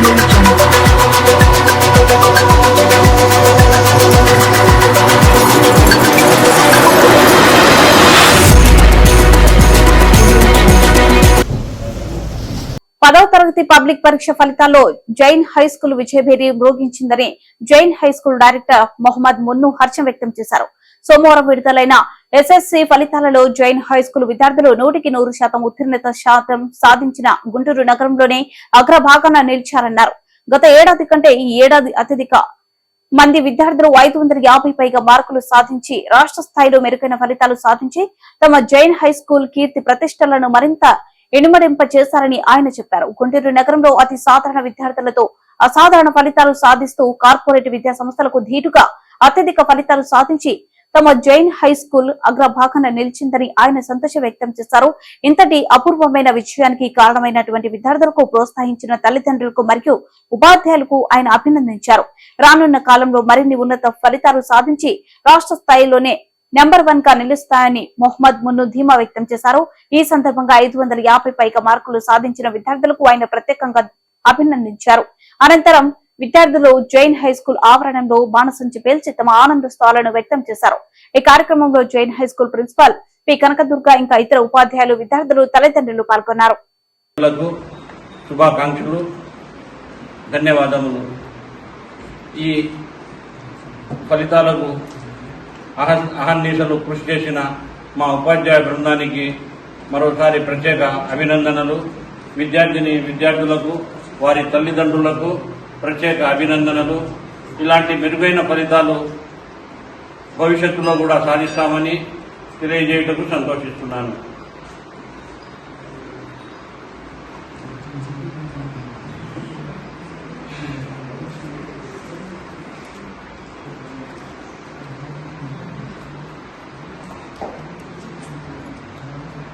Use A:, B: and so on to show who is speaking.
A: పదవ తరగతి పబ్లిక్ పరీక్ష ఫలితాల్లో జైన్ హై స్కూల్ విజయభేరి మ్రోగించిందని Jain high school director Mohammed Munnu హర్షం వ్యక్తం చేశారు. సోమవారం విడుదలైన ఎస్ఎస్సీ ఫలితాలలో జైన్ హై స్కూల్ విద్యార్థులు 100% ఉత్తీర్ణత శాతం సాధించిన గుంటూరు నగరంలోనే అగ్రభాగాన నిలిచారన్నారు. గత ఏడాది కంటే ఈ ఏడాది అత్యధిక మంది విద్యార్థులు 550 పైగా మార్కులు సాధించి రాష్ట్ర స్థాయిలో మెరుగైన ఫలితాలు సాధించి తమ జైన్ హై స్కూల్ కీర్తి ప్రతిష్టలను మరింత ఇనుమడింప చేశారని ఆయన చెప్పారు. గుంటూరు నగరంలో అతి సాధారణ విద్యార్థులతో అసాధారణ ఫలితాలు సాధిస్తూ కార్పొరేట్ విద్యా సంస్థలకు ధీటుగా అత్యధిక ఫలితాలు సాధించి తమ జైన్ హై స్కూల్ అగ్రభాగాన నిలిచిందని ఆయన సంతోషం వ్యక్తం చేశారు. ఇంతటి అపూర్వమైన విజయానికి కారణమైనటువంటి విద్యార్థులకు ప్రోత్సహించిన తల్లిదండ్రులకు మరియు ఉపాధ్యాయులకు ఆయన అభినందించారు. రానున్న కాలంలో మరిన్ని ఉన్నత ఫలితాలు సాధించి రాష్ట్ర స్థాయిలోనే నెంబర్ 1 గా నిలుస్తాయని మొహమ్మద్ మున్ను ధీమా వ్యక్తం చేశారు. ఈ సందర్భంగా 550 పైగా మార్కులు సాధించిన విద్యార్థులకు ఆయన ప్రత్యేకంగా అభినందించారు. అనంతరం విద్యార్థులు జైన్ హై స్కూల్ ఆవరణంలో బాణసంచి పేల్చి తమ ఆనందోత్సవాలను వ్యక్తం చేశారు. ఈ కార్యక్రమంలో Jain high school principal P Kanakadurga ఇంకా ఇతర ఉపాధ్యాయులు, విద్యార్థులు, తల్లిదండ్రులు పాల్గొన్నారు.
B: శుభాకాంక్షలు, ధన్యవాదములు. ఈ ఫలితాలకు అహర్నిశలు కృషి చేసిన మా ఉపాధ్యాయ బృందానికి మరోసారి ప్రత్యేక అభినందనలు. విద్యార్థులకు, వారి తల్లిదండ్రులకు ప్రత్యేక అభినందనలు. ఇలాంటి మెరుగైన ఫలితాలు భవిష్యత్తులో కూడా సాధిస్తామని తెలియజేయటకు సంతోషిస్తున్నాను.